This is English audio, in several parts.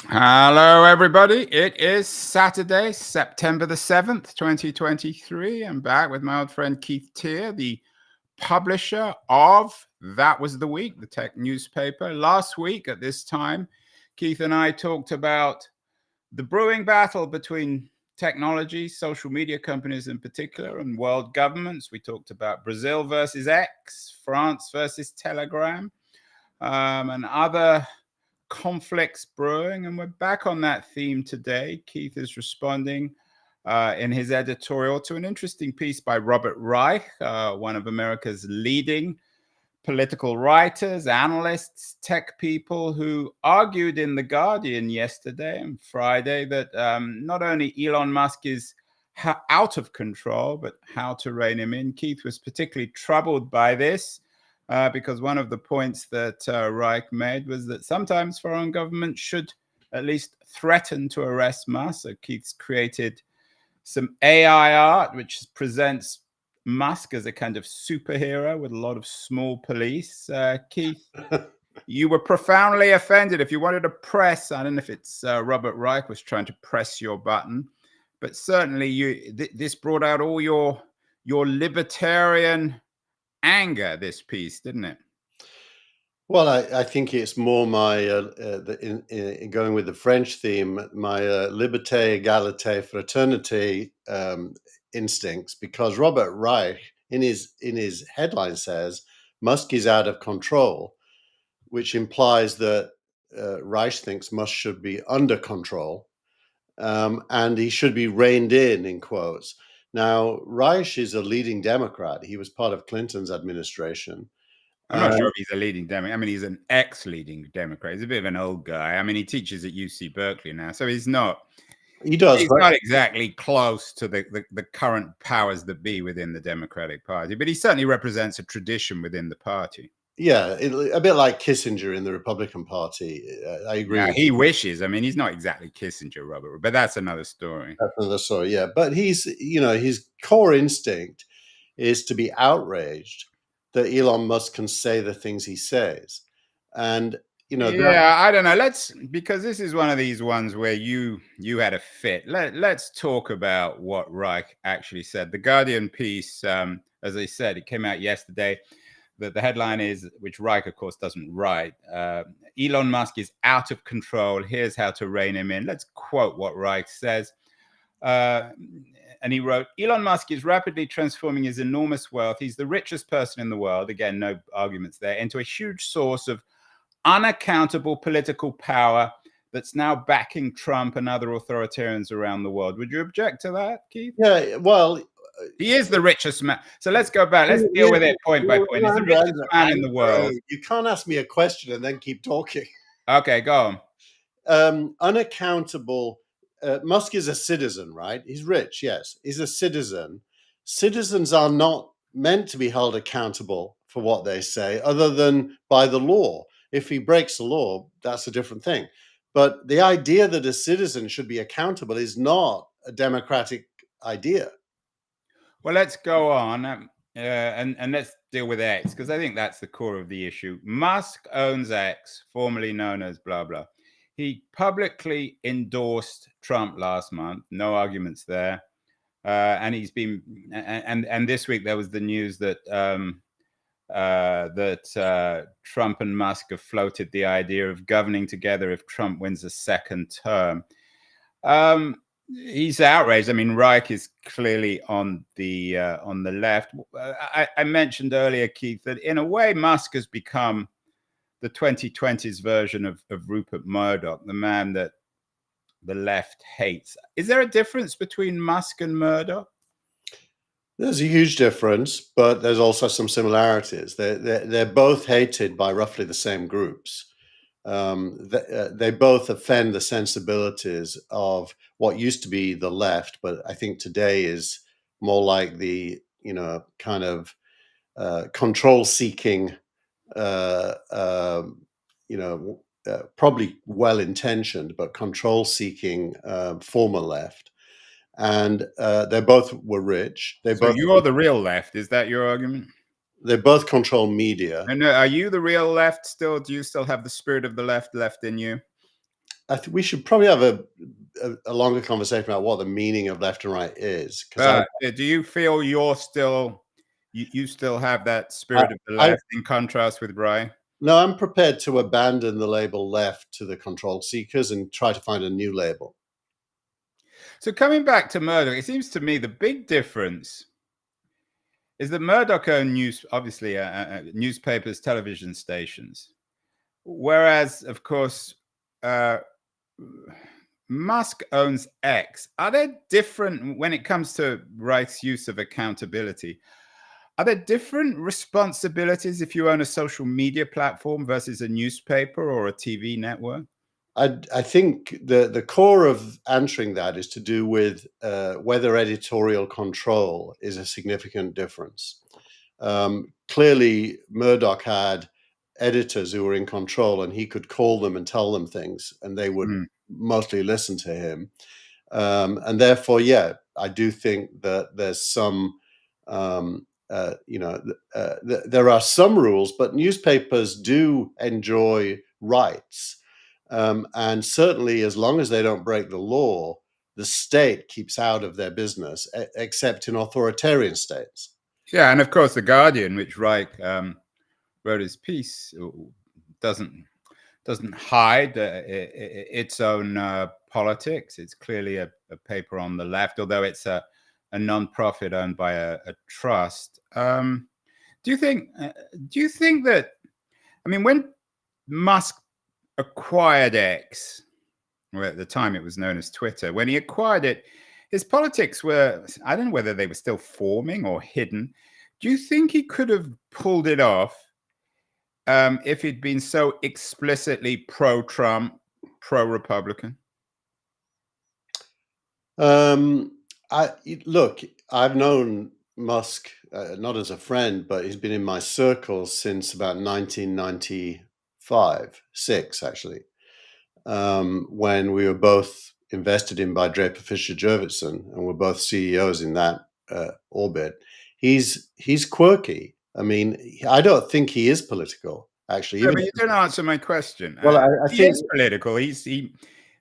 Hello, everybody. It is Saturday, September the 7th, 2023. I'm back with my old friend Keith Teare, the publisher of That Was the Week, the tech newspaper. Last week at this time, Keith and I talked about the brewing battle between technology, social media companies in particular, and world governments. We talked about Brazil versus X, France versus Telegram, and other conflicts brewing, and we're back on that theme today. Keith is responding in his editorial to an interesting piece by Robert Reich, one of America's leading political writers, analysts, tech people, who argued in The Guardian yesterday and Friday that not only Elon Musk is out of control, but how to rein him in. Keith was particularly troubled by this. Because one of the points that Reich made was that sometimes foreign governments should at least threaten to arrest Musk. So Keith's created some AI art, which presents Musk as a kind of superhero with a lot of small police. Keith, you were profoundly offended. If you wanted to press, I don't know if it's Robert Reich was trying to press your button, but certainly this brought out all your libertarian anger, this piece, didn't it? Well, I think it's more my going with the French theme, my liberté, égalité, fraternité instincts, because Robert Reich in his headline says Musk is out of control, which implies that Reich thinks Musk should be under control, and he should be reined in quotes. Now, Reich is a leading Democrat. He was part of Clinton's administration. I'm not sure if he's a leading Democrat. I mean, he's an ex-leading Democrat. He's a bit of an old guy. I mean, he teaches at UC Berkeley now, so he's not. He does. He's not exactly close to the current powers that be within the Democratic Party, but he certainly represents a tradition within the party. Yeah, a bit like Kissinger in the Republican Party. I agree. Yeah, he wishes. I mean, he's not exactly Kissinger, Robert, but that's another story. That's another story, yeah. But his core instinct is to be outraged that Elon Musk can say the things he says. And, I don't know. Because this is one of these ones where you had a fit. Let's talk about what Reich actually said. The Guardian piece, as I said, it came out yesterday. The headline is, which Reich, of course, doesn't write, Elon Musk is out of control. Here's how to rein him in. Let's quote what Reich says. And he wrote, Elon Musk is rapidly transforming his enormous wealth. He's the richest person in the world. Again, no arguments there. Into a huge source of unaccountable political power that's now backing Trump and other authoritarians around the world. Would you object to that, Keith? Yeah, well, he is the richest man. So let's go back. Let's deal with it point by point. He's the richest man in the world. You can't ask me a question and then keep talking. Okay, go on. Unaccountable. Musk is a citizen, right? He's rich, yes. He's a citizen. Citizens are not meant to be held accountable for what they say other than by the law. If he breaks the law, that's a different thing. But the idea that a citizen should be accountable is not a democratic idea. Well, let's go on and let's deal with X, because I think that's the core of the issue. Musk owns X, formerly known as blah, blah. He publicly endorsed Trump last month. No arguments there. And he's been, and this week there was the news that Trump and Musk have floated the idea of governing together if Trump wins a second term. He's outraged. I mean, Reich is clearly on the left. I mentioned earlier, Keith, that in a way Musk has become the 2020s version of Rupert Murdoch, the man that the left hates. Is there a difference between Musk and Murdoch? There's a huge difference, but there's also some similarities. They're both hated by roughly the same groups. They both offend the sensibilities of what used to be the left, but I think today is more like the kind of control-seeking, probably well-intentioned, but control-seeking former left. And they both were rich. So you're the real left. Is that your argument? They both control media. And are you the real left still? Do you still have the spirit of the left in you? we should probably have a longer conversation about what the meaning of left and right is. Because do you feel you still have that I, spirit of the I left in contrast with Bry? no, I'm prepared to abandon the label left to the control seekers and try to find a new label. So coming back to Murdoch, it seems to me the big difference is that Murdoch owned obviously, newspapers, television stations, whereas, of course, uh, Musk owns X. Are there different, when it comes to rights use of accountability, are there different responsibilities if you own a social media platform versus a newspaper or a TV network? I think the core of answering that is to do with whether editorial control is a significant difference. Clearly, Murdoch had editors who were in control, and he could call them and tell them things, and they would mostly listen to him. And therefore, yeah, I do think that there's some, there are some rules, but newspapers do enjoy rights. And certainly, as long as they don't break the law, the state keeps out of their business, except in authoritarian states. Yeah, and of course, The Guardian, which Reich wrote his piece, doesn't hide its own politics. It's clearly a paper on the left, although it's a non-profit owned by a trust. Do you think that, I mean, when Musk acquired X, well, at the time it was known as Twitter, when he acquired it, his politics were, I don't know whether they were still forming or hidden. Do you think he could have pulled it off if he'd been so explicitly pro-Trump, pro-Republican? Look, I've known Musk not as a friend, but he's been in my circles since about 1995, 6 actually, when we were both invested in by Draper Fisher Jurvetson, and we're both CEOs in that orbit. He's quirky. I mean, I don't think he is political, actually. Yeah, but you didn't answer my question. Well, I he think is political. I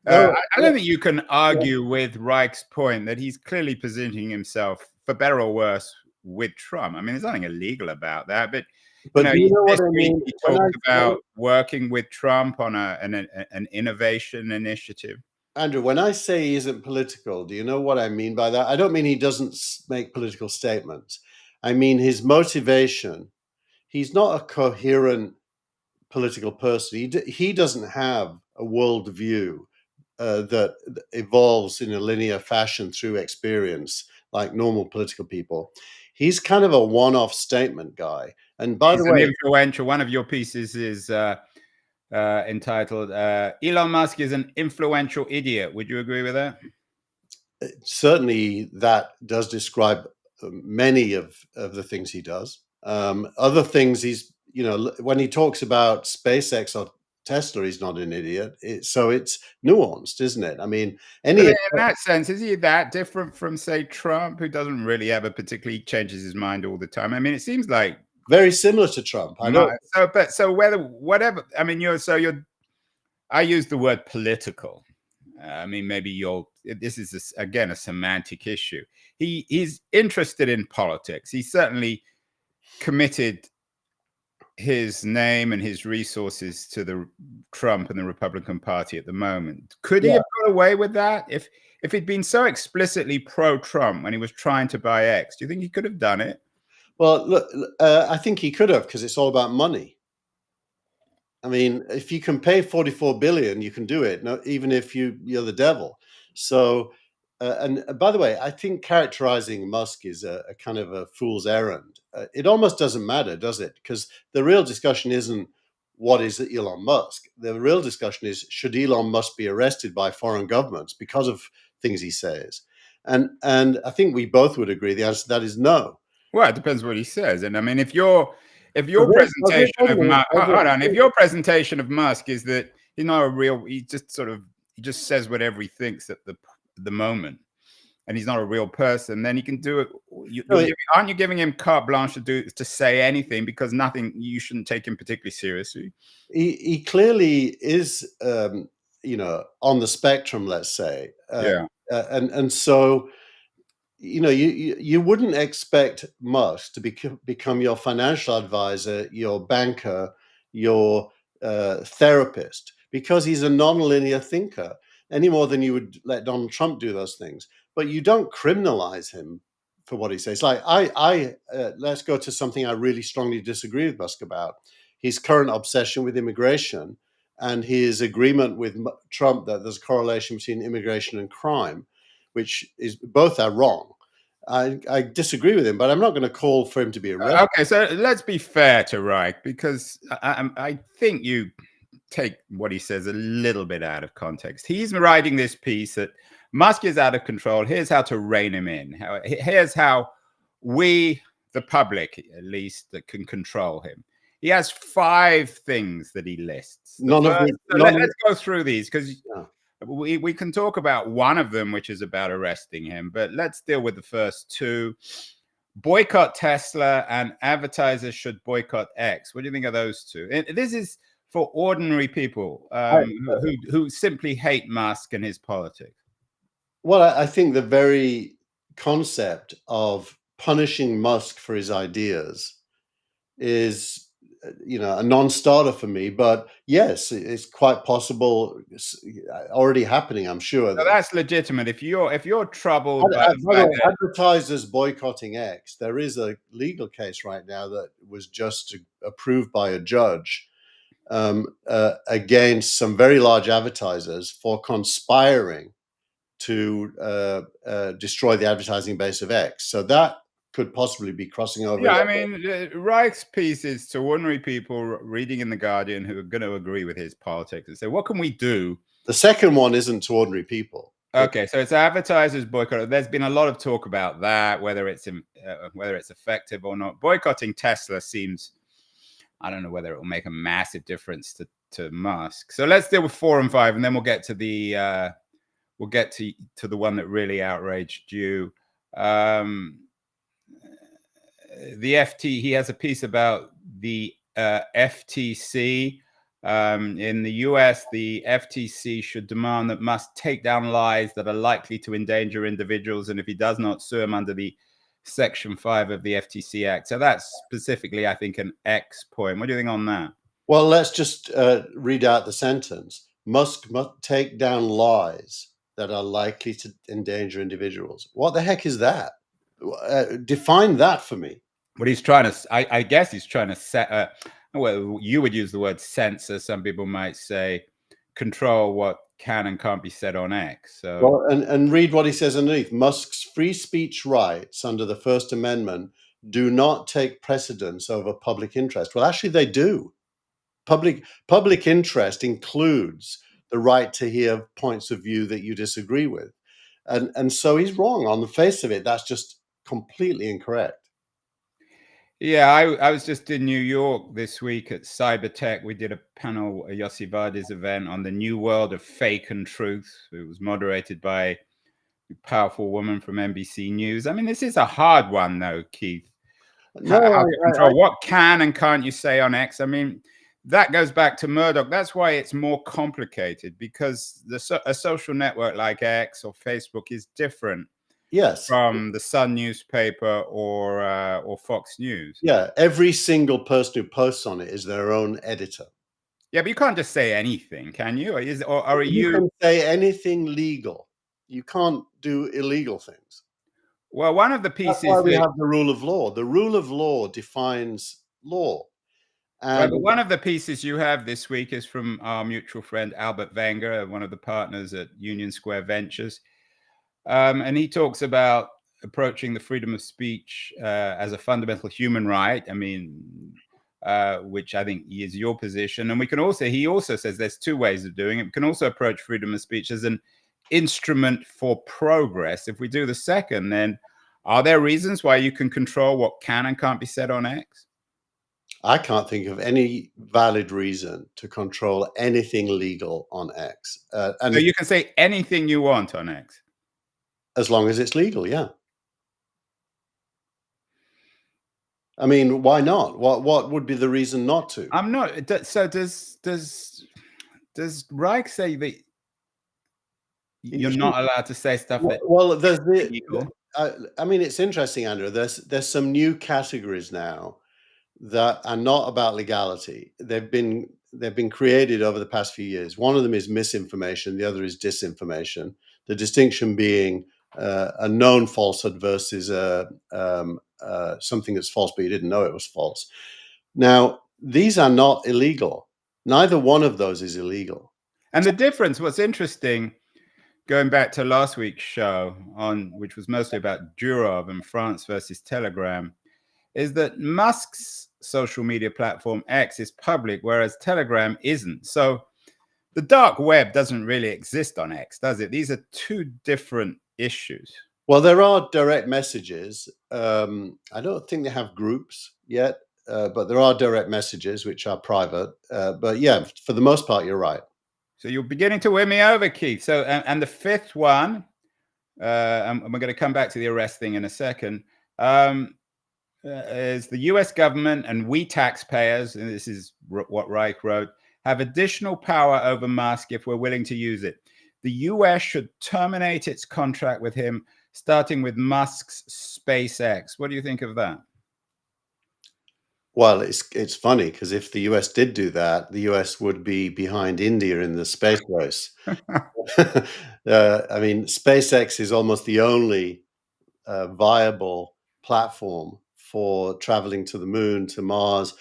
no, don't think you can argue with Reich's point that he's clearly positioning himself, for better or worse, with Trump. I mean, there's nothing illegal about that. But do you know this what I week mean? he talked about working with Trump on an innovation initiative. Andrew, when I say he isn't political, do you know what I mean by that? I don't mean he doesn't make political statements. I mean his motivation. He's not a coherent political person. He doesn't have a worldview that evolves in a linear fashion through experience like normal political people. He's kind of a one-off statement guy. And by the way, influential. One of your pieces is entitled "Elon Musk is an influential idiot." Would you agree with that? Certainly, that does describe many of the things he does. Other things when he talks about SpaceX or Tesla, he's not an idiot. So it's nuanced, isn't it? I mean, in that sense, is he that different from, say, Trump, who doesn't really ever particularly changes his mind all the time? I mean, it seems like very similar to Trump. I know. So whatever. I mean, I use the word political. I mean, maybe this is again a semantic issue. He's interested in politics. He certainly committed his name and his resources to the Trump and the Republican Party at the moment. Could he have got away with that if he'd been so explicitly pro-Trump when he was trying to buy X? Do you think he could have done it? Well, look, I think he could have, because it's all about money. I mean, if you can pay 44 billion, you can do it. No, even if you're the devil. So, and by the way, I think characterizing Musk is a kind of a fool's errand. It almost doesn't matter, does it? Because the real discussion isn't what is Elon Musk. The real discussion is, should Elon Musk be arrested by foreign governments because of things he says? And I think we both would agree the answer to that is no. Well, it depends what he says. And I mean, if your presentation of if your presentation of Musk is that he's not a real, he just says whatever he thinks at the moment, and he's not a real person, then he can do it. Aren't you giving him carte blanche to say anything, because you shouldn't take him particularly seriously? He clearly is on the spectrum, let's say. Yeah. And so, you wouldn't expect Musk to become your financial advisor, your banker, your therapist, because he's a non-linear thinker, any more than you would let Donald Trump do those things. But you don't criminalize him for what he says. Like let's go to something I really strongly disagree with Musk about: his current obsession with immigration and his agreement with Trump that there's a correlation between immigration and crime, which is both are wrong. I disagree with him, but I'm not going to call for him to be arrested. Okay, so let's be fair to Reich, because I think you take what he says a little bit out of context. He's writing this piece that Musk is out of control. Here's how to rein him in. Here's how we, the public at least, that can control him. He has 5 things that he lists. Let's go through these, because we can talk about one of them, which is about arresting him, but let's deal with the first 2. Boycott Tesla and advertisers should boycott X. What do you think of those 2? This is for ordinary people who simply hate Musk and his politics. Well, I think the very concept of punishing Musk for his ideas is, a non-starter for me. But yes, it's quite possible, already happening, I'm sure. So that's legitimate. If you're troubled by the fact that advertisers boycotting X, there is a legal case right now that was just approved by a judge against some very large advertisers for conspiring to destroy the advertising base of X. So that could possibly be crossing over. Yeah, I mean, Reich's piece is to ordinary people reading in The Guardian who are going to agree with his politics and say, what can we do? The second one isn't to ordinary people. Okay, so it's advertisers boycott. There's been a lot of talk about that, whether it's effective or not. Boycotting Tesla seems, I don't know whether it will make a massive difference to Musk. So let's deal with 4 and 5, and then we'll get to the the one that really outraged you. The he has a piece about the FTC. In the US, the FTC should demand that Musk take down lies that are likely to endanger individuals, and if he does not, sue him under the Section 5 of the FTC Act. So that's specifically, I think, an X point. What do you think on that? Well, let's just read out the sentence. Musk must take down lies that are likely to endanger individuals. What the heck is that? Define that for me. What he's trying to, I guess he's trying to set, well, you would use the word censor. Some people might say control what can and can't be said on X. So, well, and read what he says underneath. Musk's free speech rights under the First Amendment do not take precedence over public interest. Well, actually, they do. Public interest includes the right to hear points of view that you disagree with. And so he's wrong on the face of it. That's just completely incorrect. Yeah, I was just in New York this week at Cybertech. We did a panel, a Yossi Vardy's event on the new world of fake and truth. It was moderated by a powerful woman from NBC News. I mean, this is a hard one, though, Keith. How to control what can and can't you say on X? I mean, that goes back to Murdoch. That's why it's more complicated, because a social network like X or Facebook is different. Yes, from the Sun newspaper or Fox News. Yeah, every single person who posts on it is their own editor. Yeah, but you can't just say anything, can you? Or are you can say anything legal. You can't do illegal things. Well, one of the pieces... That's why we have the rule of law. The rule of law defines law. And one of the pieces you have this week is from our mutual friend, Albert Wenger, one of the partners at Union Square Ventures. And he talks about approaching the freedom of speech as a fundamental human right. I mean, which I think is your position. And he also says there's 2 ways of doing it. We can also approach freedom of speech as an instrument for progress. If we do the second, then are there reasons why you can control what can and can't be said on X? I can't think of any valid reason to control anything legal on X. So you can say anything you want on X? As long as it's legal, yeah. I mean, why not? What would be the reason not to? I'm not. So does Reich say that you're not allowed to say stuff that Well, there's illegal. I mean, it's interesting, Andrew. There's some new categories now that are not about legality. They've been created over the past few years. One of them is misinformation. The other is disinformation. The distinction being a known falsehood versus something that's false, but you didn't know it was false. Now, these are not illegal. Neither one of those is illegal. And the difference, what's interesting, going back to last week's show on which was mostly about Durov and France versus Telegram, is that Musk's social media platform X is public, whereas Telegram isn't. So the dark web doesn't really exist on X, does it? These are two different issues. Well, there are direct messages. I don't think they have groups yet, but there are direct messages which are private. But yeah, for the most part, you're right. So you're beginning to win me over, Keith. So, and the fifth one, and we're going to come back to the arrest thing in a second, is the US government and we taxpayers, and this is what Reich wrote, have additional power over Musk if we're willing to use it. The US should terminate its contract with him, starting with Musk's SpaceX. What do you think of that? Well, it's funny because if the US did do that, the US would be behind India in the space race. I mean, SpaceX is almost the only viable platform for traveling to the moon, to Mars.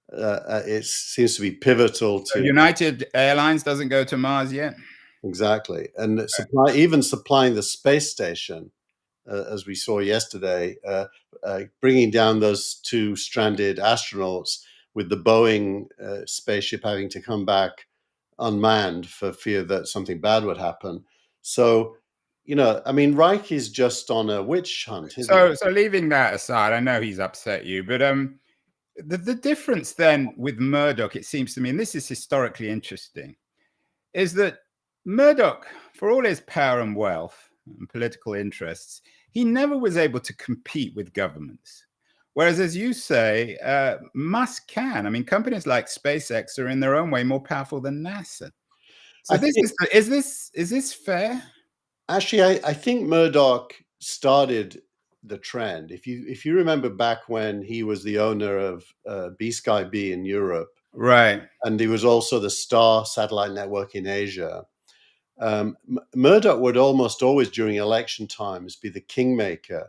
It seems to be pivotal So to United Airlines doesn't go to Mars yet? exactly, and even supplying the space station, as we saw yesterday, bringing down those two stranded astronauts with the Boeing spaceship having to come back unmanned for fear that something bad would happen. So, I mean, Reich is just on a witch hunt. So leaving that aside, I know he's upset you, but the difference then with Murdoch, it seems to me, and this is historically interesting, is that Murdoch, for all his power and wealth and political interests, he never was able to compete with governments. Whereas, as you say, Musk can. I mean, companies like SpaceX are in their own way more powerful than NASA. So is this fair? Actually, I think Murdoch started the trend. If you remember back when he was the owner of B Sky B in Europe, right, and he was also the Star satellite network in Asia. Murdoch would almost always, during election times, be the kingmaker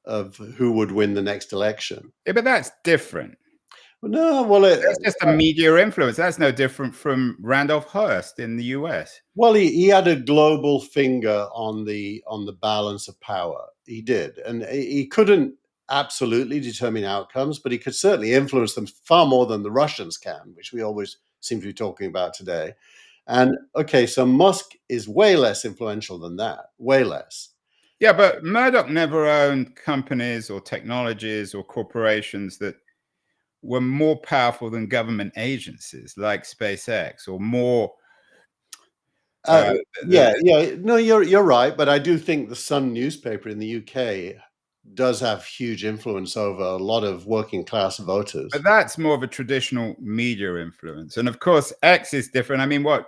of who would win the next election. Yeah, but that's different. No, well, That's just a media influence. That's no different from Randolph Hearst in the US. Well, he had a global finger on the balance of power. He did, and he couldn't absolutely determine outcomes, but he could certainly influence them far more than the Russians can, which we always seem to be talking about today. And okay, so Musk is way less influential than that, way less. Yeah, but Murdoch never owned companies or technologies or corporations that were more powerful than government agencies like SpaceX or more. Yeah. No, you're right, but I do think the Sun newspaper in the UK does have huge influence over a lot of working class voters. But that's more of a traditional media influence. And of course, X is different. I mean, what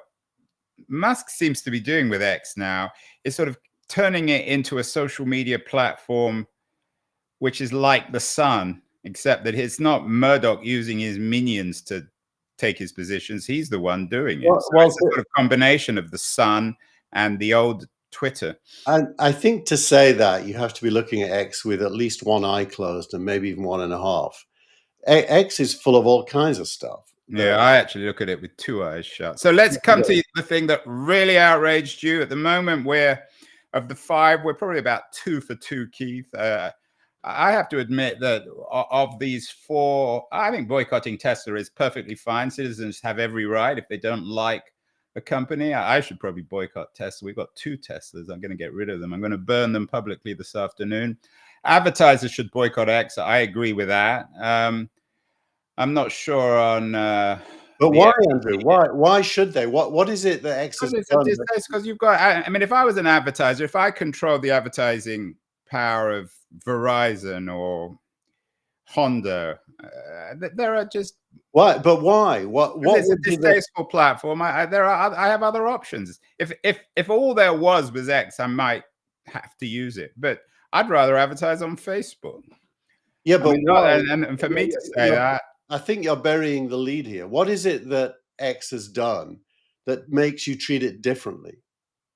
Musk seems to be doing with X now is sort of turning it into a social media platform, which is like the Sun, except that it's not Murdoch using his minions to take his positions. He's the one doing it. So it's a sort of combination of the Sun and the old Twitter. I think to say that, you have to be looking at X with at least one eye closed and maybe even one and a half. X is full of all kinds of stuff. Yeah, I actually look at it with two eyes shut. So let's come to the thing that really outraged you. At the moment, of the five, we're probably about 2 for 2, Keith. I have to admit that of these four, I think boycotting Tesla is perfectly fine. Citizens have every right. If they don't like a company, I should probably boycott Tesla. We've got 2 Teslas. I'm going to get rid of them. I'm going to burn them publicly this afternoon. Advertisers should boycott X. I agree with that. I'm not sure on. But why, Andrew? Why should they? What is it that X has done? Because you've got. I mean, if I was an advertiser, if I controlled the advertising power of Verizon or Honda, there are just Why? But why? What It's a would be the? distasteful platform. I have other options. If all there was X, I might have to use it. But I'd rather advertise on Facebook. Yeah, I but mean, why? and for me to say that I think you're burying the lead here. What is it that X has done that makes you treat it differently?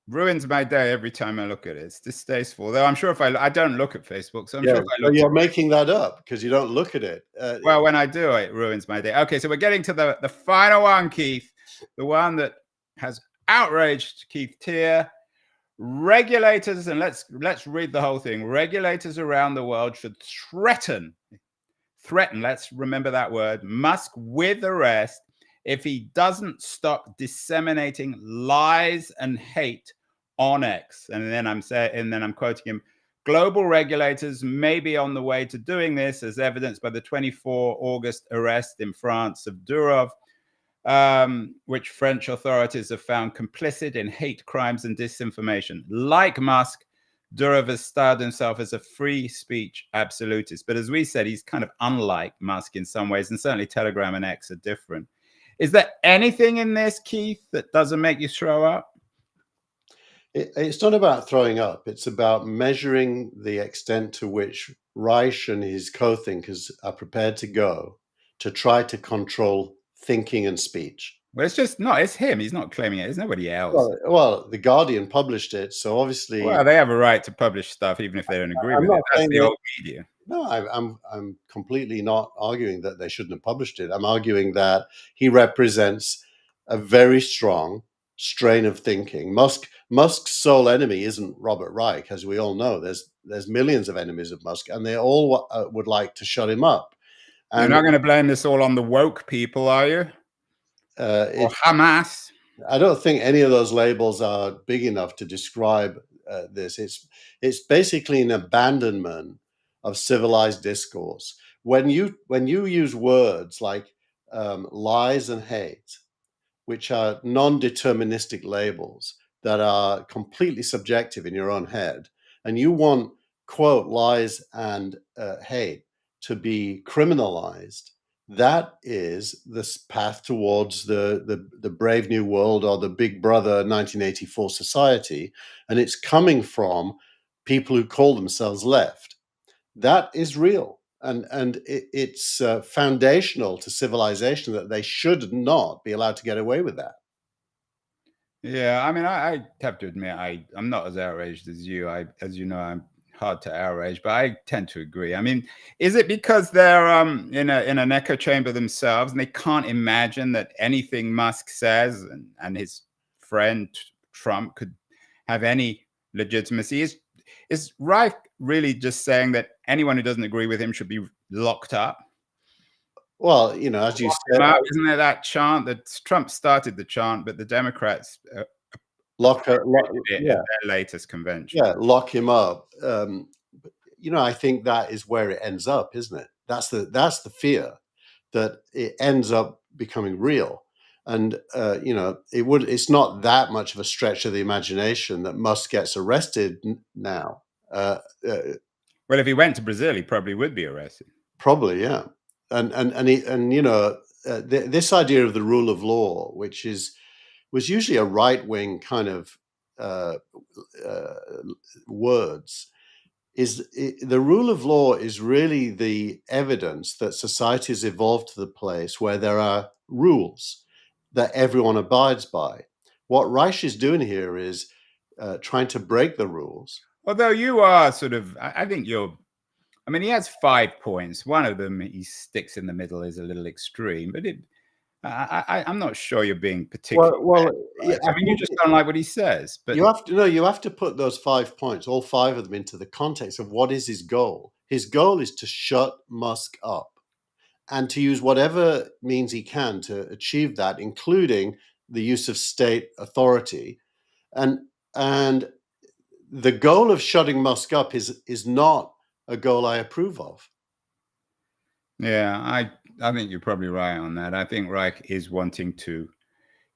ruins my day every time I look at it. It's distasteful. Though I'm sure if I don't look at Facebook, so I'm Yeah, sure if I so looked you're at making that up because you don't look at it. well, when I do, it ruins my day. Okay, so we're getting to the final one, Keith, the one that has outraged Keith Teare. Regulators, and let's read the whole thing. Regulators around the world should threaten, let's remember that word, Musk with arrest if he doesn't stop disseminating lies and hate on X. And then I'm quoting him. Global regulators may be on the way to doing this, as evidenced by the 24 August arrest in France of Durov, which French authorities have found complicit in hate crimes and disinformation. Like Musk, Durov has styled himself as a free speech absolutist. But as we said, he's kind of unlike Musk in some ways, and certainly Telegram and X are different. Is there anything in this, Keith, that doesn't make you throw up? It's not about throwing up. It's about measuring the extent to which Reich and his co-thinkers are prepared to go to try to control thinking and speech. Well, it's him. He's not claiming it. There's nobody else. Well, The Guardian published it, so obviously. Well, they have a right to publish stuff even if they don't agree with it. That's the old media. No, I'm completely not arguing that they shouldn't have published it. I'm arguing that he represents a very strong strain of thinking. Musk's sole enemy isn't Robert Reich, as we all know. There's millions of enemies of Musk, and they all would like to shut him up. And you're not going to blame this all on the woke people, are you? Or Hamas? I don't think any of those labels are big enough to describe this. It's basically an abandonment of civilized discourse. When you use words like lies and hate, which are non-deterministic labels that are completely subjective in your own head, and you want, quote, lies and hate to be criminalized, that is the path towards the Brave New World or the Big Brother 1984 society, and it's coming from people who call themselves left. That is real, and it's foundational to civilization that they should not be allowed to get away with that. Yeah, I mean, I have to admit, I'm not as outraged as you. As you know, I'm hard to outrage, but I tend to agree. I mean, is it because they're in an echo chamber themselves and they can't imagine that anything Musk says and his friend Trump could have any legitimacy? Is Reich really just saying that anyone who doesn't agree with him should be locked up? Well, as you said, Isn't there that chant that Trump started the chant, but the Democrats lock at their latest convention? Yeah, lock him up. I think that is where it ends up, isn't it? That's the fear, that it ends up becoming real. And it's not that much of a stretch of the imagination that Musk gets arrested now. Well, if he went to Brazil, he probably would be arrested. Probably, yeah. This idea of the rule of law, which was usually a right-wing kind of words, the rule of law is really the evidence that society has evolved to the place where there are rules that everyone abides by. What Reich is doing here is trying to break the rules. Although you are I think I mean, he has 5 points. One of them he sticks in the middle is a little extreme, but I'm not sure you're being particularly. Yeah, I mean, you just don't like what he says. But you have to put those 5 points, all 5 of them, into the context of what is his goal. His goal is to shut Musk up and to use whatever means he can to achieve that, including the use of state authority. And the goal of shutting Musk up is not a goal I approve of. Yeah, I think you're probably right on that. I think Reich is wanting to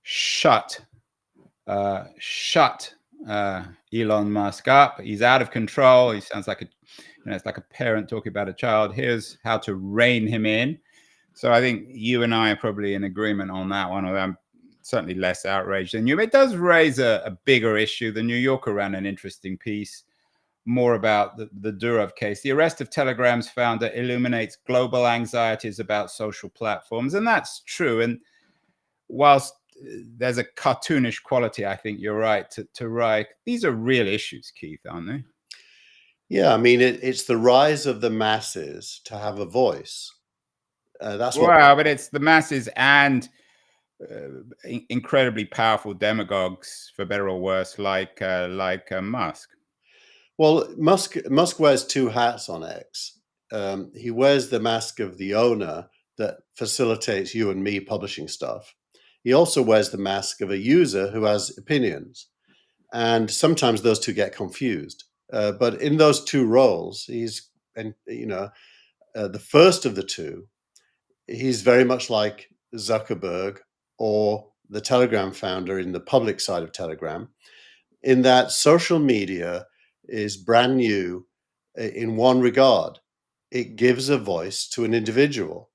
shut Elon Musk up. He's out of control. He sounds like it's like a parent talking about a child. Here's how to rein him in. So I think you and I are probably in agreement on that one. I'm certainly less outraged than you. It does raise a bigger issue. The New Yorker ran an interesting piece more about the Durov case. The arrest of Telegram's founder illuminates global anxieties about social platforms. And that's true. And whilst there's a cartoonish quality, I think you're right to write. These are real issues, Keith, aren't they? Yeah, I mean, it's the rise of the masses to have a voice. That's what. Well, but it's the masses and incredibly powerful demagogues, for better or worse, like Musk. Well, Musk wears two hats on X. He wears the mask of the owner that facilitates you and me publishing stuff. He also wears the mask of a user who has opinions, and sometimes those two get confused. But in those two roles, he's and the first of the two. He's very much like Zuckerberg or the Telegram founder in the public side of Telegram, in that social media is brand new in one regard. It gives a voice to an individual,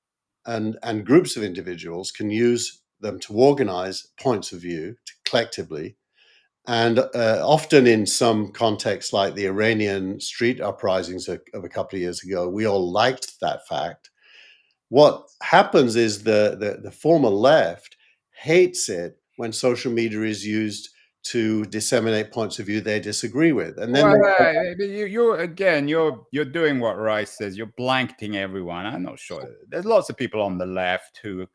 and groups of individuals can use them to organize points of view collectively. And often in some contexts, like the Iranian street uprisings of a couple of years ago, we all liked that fact. What happens is the former left hates it when social media is used to disseminate points of view they disagree with, and then Well, you're doing what Rice says. You're blanketing everyone. I'm not sure. There's lots of people on the left who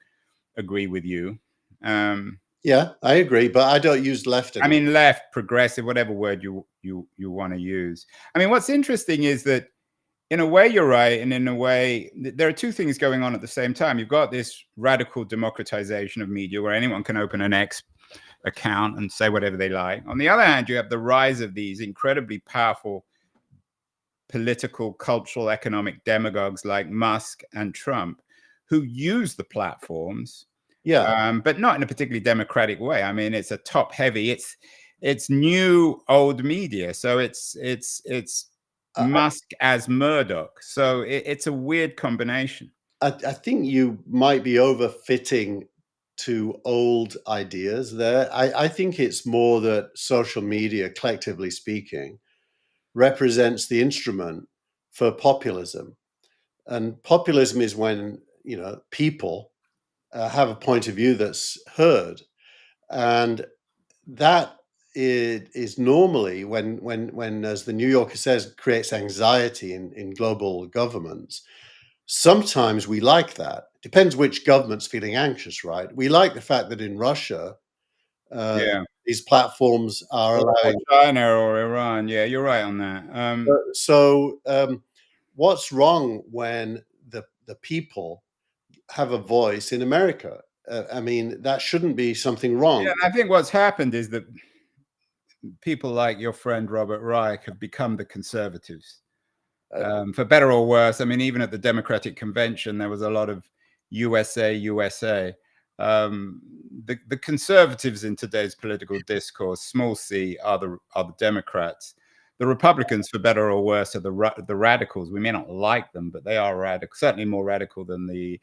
agree with you. Yeah, I agree, but I don't use left anymore. I mean, left, progressive, whatever word you want to use. I mean, what's interesting is that in a way you're right, and in a way there are two things going on at the same time. You've got this radical democratization of media where anyone can open an X account and say whatever they like. On the other hand, you have the rise of these incredibly powerful political, cultural, economic demagogues like Musk and Trump, who use the platforms, but not in a particularly democratic way. I mean, it's a top heavy. It's new old media, so it's Musk as Murdoch. So it's a weird combination. I think you might be overfitting to old ideas there. I think it's more that social media, collectively speaking, represents the instrument for populism. And populism is when, people have a point of view that's heard. And that is normally when, as the New Yorker says, creates anxiety in global governments. Sometimes we like that. Depends which government's feeling anxious, right? We like the fact that in Russia, these platforms are allowing China or Iran. Yeah, you're right on that. What's wrong when the people have a voice in America? I mean, that shouldn't be something wrong. Yeah, I think what's happened is that people like your friend Robert Reich have become the conservatives. For better or worse. I mean, even at the Democratic Convention, there was a lot of USA, USA. The conservatives in today's political discourse, small c, are the Democrats. The Republicans, for better or worse, are the radicals. We may not like them, but they are radical, certainly more radical than the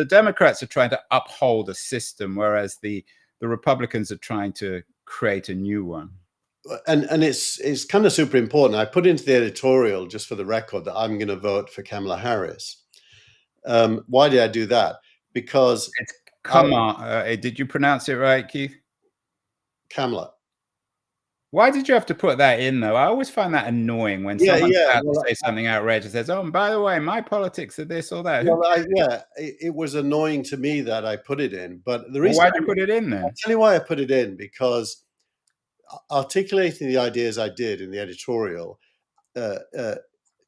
Democrats are trying to uphold a system, whereas the Republicans are trying to create a new one. And it's kind of super important. I put into the editorial, just for the record, that I'm going to vote for Kamala Harris. Why did I do that? Because it's Kamala. Did you pronounce it right, Keith? Kamala. Why did you have to put that in, though? I always find that annoying when someone's about to say something outrageous. Says, "Oh, and by the way, my politics are this or that." Well, it was annoying to me that I put it in, but the reason why'd you put it in then? I'll tell you why I put it in, because articulating the ideas I did in the editorial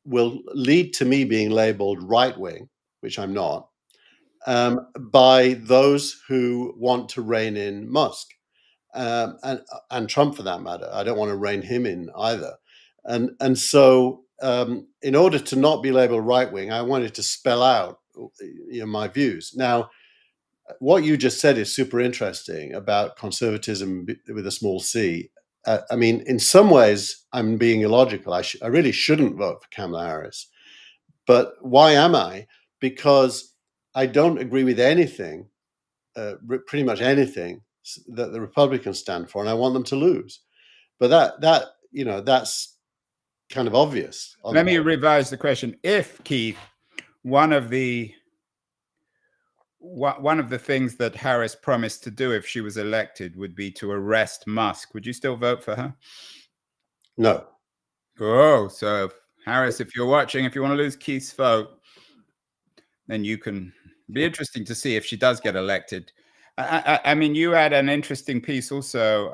will lead to me being labeled right-wing, which I'm not, by those who want to rein in Musk. And Trump, for that matter. I don't want to rein him in either. And so, in order to not be labeled right wing, I wanted to spell out my views. Now, what you just said is super interesting about conservatism with a small c. I mean, in some ways, I'm being illogical. I really shouldn't vote for Kamala Harris. But why am I? Because I don't agree with anything, pretty much anything that the Republicans stand for, and I want them to lose. But that's kind of obvious. Let me revise the question. If, Keith, one of the things that Harris promised to do if she was elected would be to arrest Musk, would you still vote for her? No. Oh, so Harris, if you're watching, if you want to lose Keith's vote, then you can be interesting to see if she does get elected. I mean, you had an interesting piece also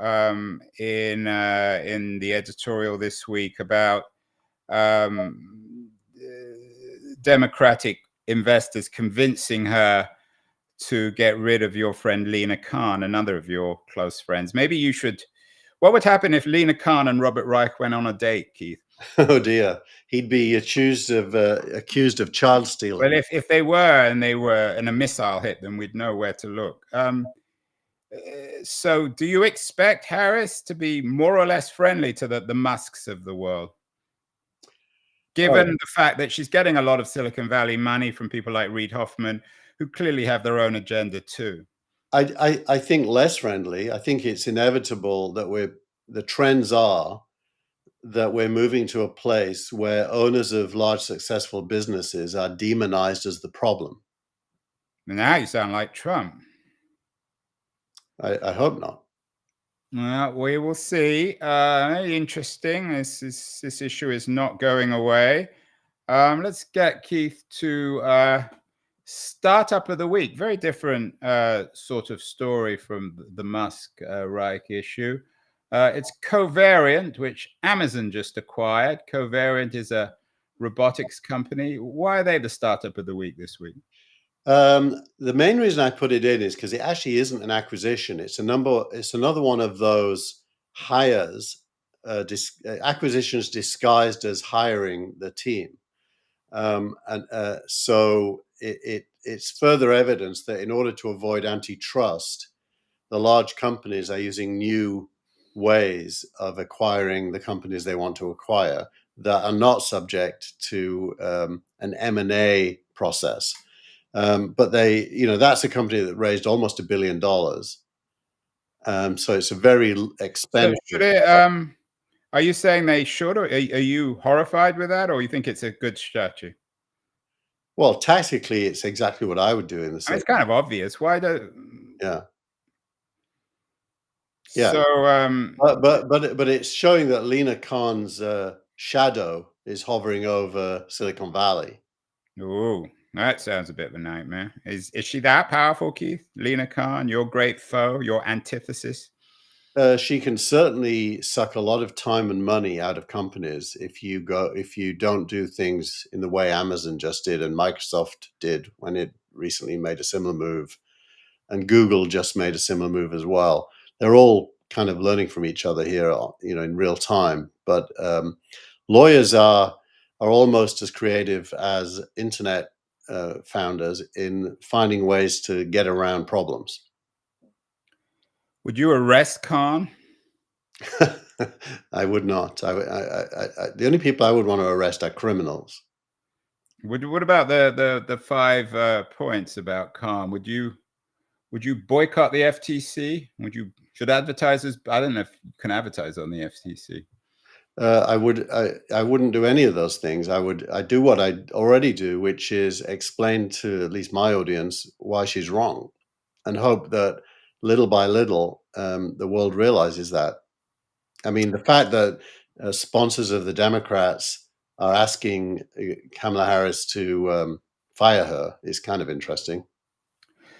in the editorial this week about Democratic investors convincing her to get rid of your friend Lena Khan, another of your close friends. Maybe you should. What would happen if Lena Khan and Robert Reich went on a date, Keith? Oh dear, he'd be accused of child stealing. Well, if they were and a missile hit them, we'd know where to look. So, do you expect Harris to be more or less friendly to the Musks of the world? Given the fact that she's getting a lot of Silicon Valley money from people like Reid Hoffman, who clearly have their own agenda too. I think less friendly. I think it's inevitable that the trends are that we're moving to a place where owners of large successful businesses are demonized as the problem. Now you sound like Trump. I hope not. Well, we will see. Interesting. This issue is not going away. Let's get Keith to startup of the week. Very different sort of story from the Musk Reich issue. It's Covariant, which Amazon just acquired. Covariant is a robotics company. Why are they the startup of the week this week? The main reason I put it in is because it actually isn't an acquisition. It's another one of those hires, acquisitions disguised as hiring the team. So it's further evidence that in order to avoid antitrust, the large companies are using new ways of acquiring the companies they want to acquire that are not subject to an M&A process. But that's a company that raised almost $1 billion. So it's a very expensive. So are you saying they should, or are you horrified with that, or you think it's a good strategy? Well, tactically, it's exactly what I would do in the same. It's kind of obvious. Why do? Yeah. Yeah. So, but it's showing that Lena Khan's shadow is hovering over Silicon Valley. Oh, that sounds a bit of a nightmare. Is she that powerful, Keith? Lena Khan, your great foe, your antithesis? She can certainly suck a lot of time and money out of companies if you don't do things in the way Amazon just did and Microsoft did when it recently made a similar move, and Google just made a similar move as well. They're all kind of learning from each other here, in real time. But lawyers are almost as creative as internet founders in finding ways to get around problems. Would you arrest Khan? I would not. The only people I would want to arrest are criminals. What about the 5 points about Khan? Would you boycott the FTC? Should advertisers? I don't know if you can advertise on the FTC. I wouldn't do any of those things. I do what I already do, which is explain to at least my audience why she's wrong, and hope that little by little the world realizes that. I mean, the fact that sponsors of the Democrats are asking Kamala Harris to fire her is kind of interesting.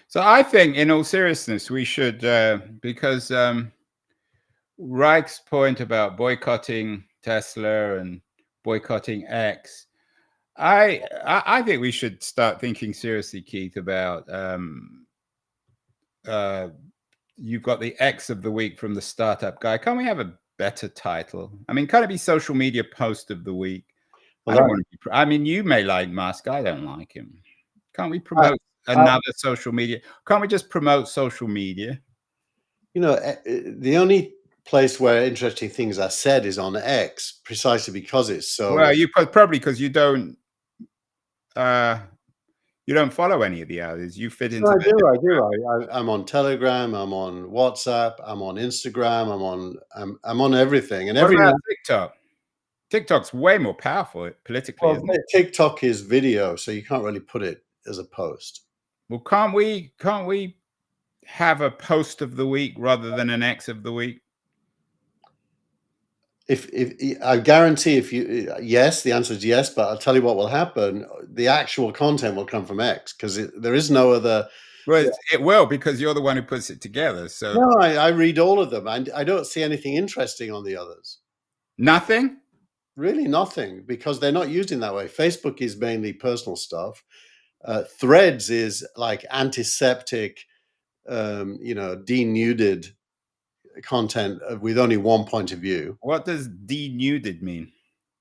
So I think, in all seriousness, we should, because Reich's point about boycotting Tesla and boycotting X, I think we should start thinking seriously, Keith, about you've got the X of the week from the startup guy. Can't we have a better title? I mean, can it be social media post of the week? Well, I don't want to be. I mean, you may like Musk. I don't like him. Can't we promote another social media? Can't we just promote social media? The only place where interesting things are said is on X, precisely because it's so. Well, you probably because you don't You don't follow any of the others. You fit No, into I the. do. I do. I'm on Telegram. I'm on WhatsApp. I'm on Instagram. I'm on everything. And What every about now. TikTok? TikTok's way more powerful politically, Well, isn't it? TikTok is video, so you can't really put it as a post. Well, can't we have a post of the week rather than an X of the week? If I guarantee, if you yes, the answer is yes, but I'll tell you what will happen. The actual content will come from X because there is no other. Well, it will because you're the one who puts it together. So No, I read all of them, and I don't see anything interesting on the others. nothing. Really, nothing, because they're not used in that way. Facebook is mainly personal stuff. Threads is like antiseptic, denuded content with only one point of view. What does denuded mean?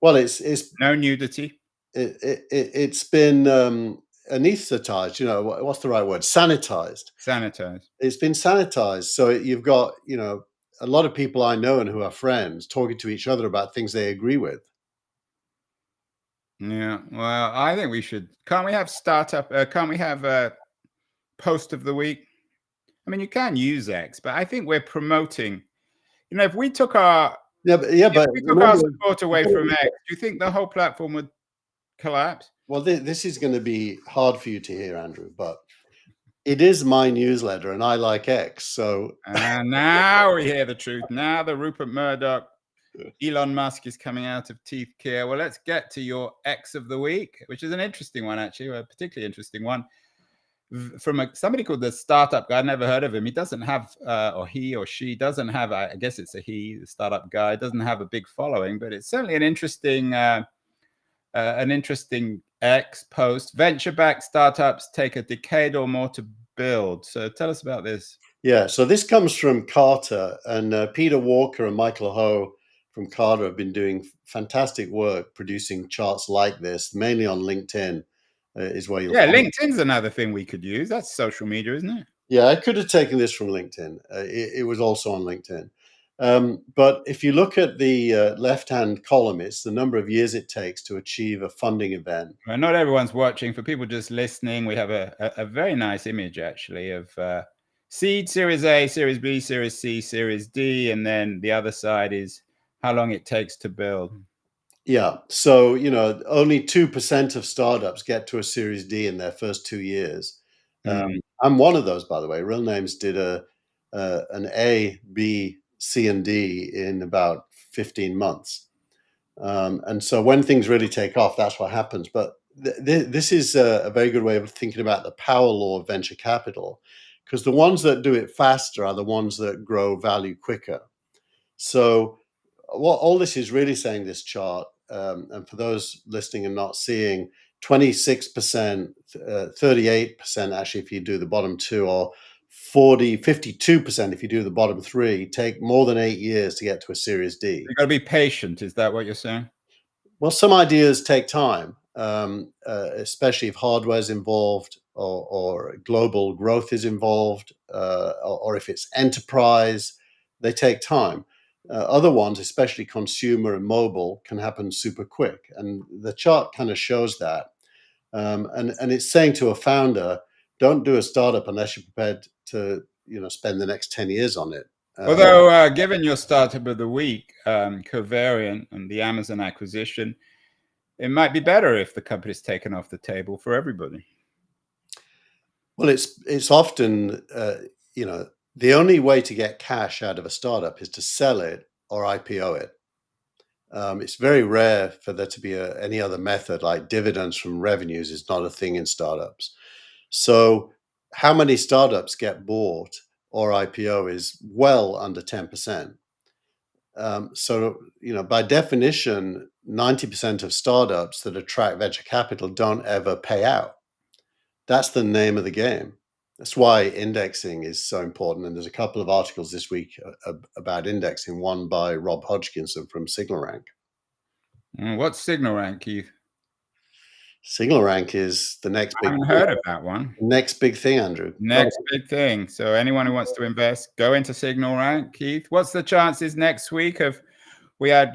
Well, it's No nudity. it's been anesthetized. What's the right word? Sanitized. Sanitized. It's been sanitized. So you've got a lot of people I know and who are friends talking to each other about things they agree with. Yeah. Well, I think we should. Can't we have startup? Can't we have a post of the week? I mean, you can use X, but I think we're promoting. If we took our But remember, support away from X, do you think the whole platform would collapse? well, this is going to be hard for you to hear, Andrew, but it is my newsletter, and I like X. So And now we hear the truth. Now the Rupert Murdoch, Elon Musk is coming out of Teare. Well, let's get to your X of the week, which is an interesting one, actually, a particularly interesting one. From somebody called the Startup Guy. I never heard of him. He doesn't have, or he or she doesn't have, I guess it's a he, the Startup Guy, doesn't have a big following, but it's certainly an interesting X post. Venture-backed startups take a decade or more to build. So tell us about this. yeah, so this comes from Carter, and Peter Walker and Michael Ho from Carter have been doing fantastic work producing charts like this, mainly on LinkedIn. Is where you'll Yeah, find it. LinkedIn's another thing we could use. That's social media, isn't it? Yeah, I could have taken this from LinkedIn. It was also on LinkedIn. But if you look at the left-hand column, it's the number of years it takes to achieve a funding event. Well, not everyone's watching. For people just listening, we have a very nice image, actually, of seed, Series A, Series B, Series C, Series D, and then the other side is how long it takes to build. Yeah, so only 2% of startups get to a Series D in their first 2 years. I'm one of those, by the way. Real Names did an A, B, C, and D in about 15 months. And so when things really take off, that's what happens. But this is a very good way of thinking about the power law of venture capital, because the ones that do it faster are the ones that grow value quicker. So what all this is really saying, this chart, and for those listening and not seeing, 26%, 38% actually if you do the bottom two, or 52% if you do the bottom three, take more than 8 years to get to a Series D. You've got to be patient. Is that what you're saying? Well, some ideas take time, especially if hardware is involved, or global growth is involved, or if it's enterprise, they take time. Other ones, especially consumer and mobile, can happen super quick. And the chart kind of shows that. And it's saying to a founder, don't do a startup unless you're prepared to spend the next 10 years on it. Although, given your startup of the week, Covariant and the Amazon acquisition, it might be better if the company's taken off the table for everybody. Well, it's often, the only way to get cash out of a startup is to sell it or IPO it. It's very rare for there to be any other method, like dividends from revenues is not a thing in startups. So how many startups get bought or IPO is well under 10%. So, by definition, 90% of startups that attract venture capital don't ever pay out. That's the name of the game. That's why indexing is so important. And there's a couple of articles this week about indexing, one by Rob Hodgkinson from SignalRank. What's SignalRank, Keith? SignalRank is the next big I haven't heard of that one. Next big thing, Andrew. Next big thing. So anyone who wants to invest, go into SignalRank. Keith, what's the chances next week of we had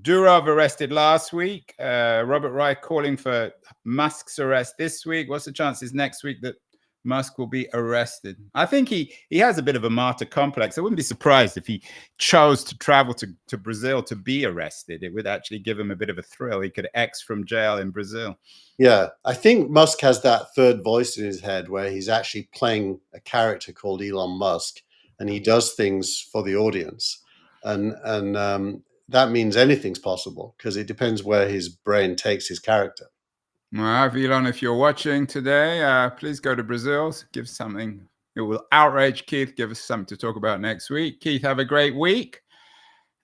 Durov arrested last week. Robert Reich calling for Musk's arrest this week. What's the chances next week that Musk will be arrested? I think he has a bit of a martyr complex. I wouldn't be surprised if he chose to travel to Brazil to be arrested. It would actually give him a bit of a thrill. He could X from jail in Brazil. Yeah, I think Musk has that third voice in his head where he's actually playing a character called Elon Musk, and he does things for the audience, and that means anything's possible because it depends where his brain takes his character. Well, Elon, if you're watching today, please go to Brazil. Give something. It will outrage Keith. Give us something to talk about next week. Keith, have a great week.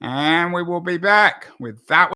And we will be back with that.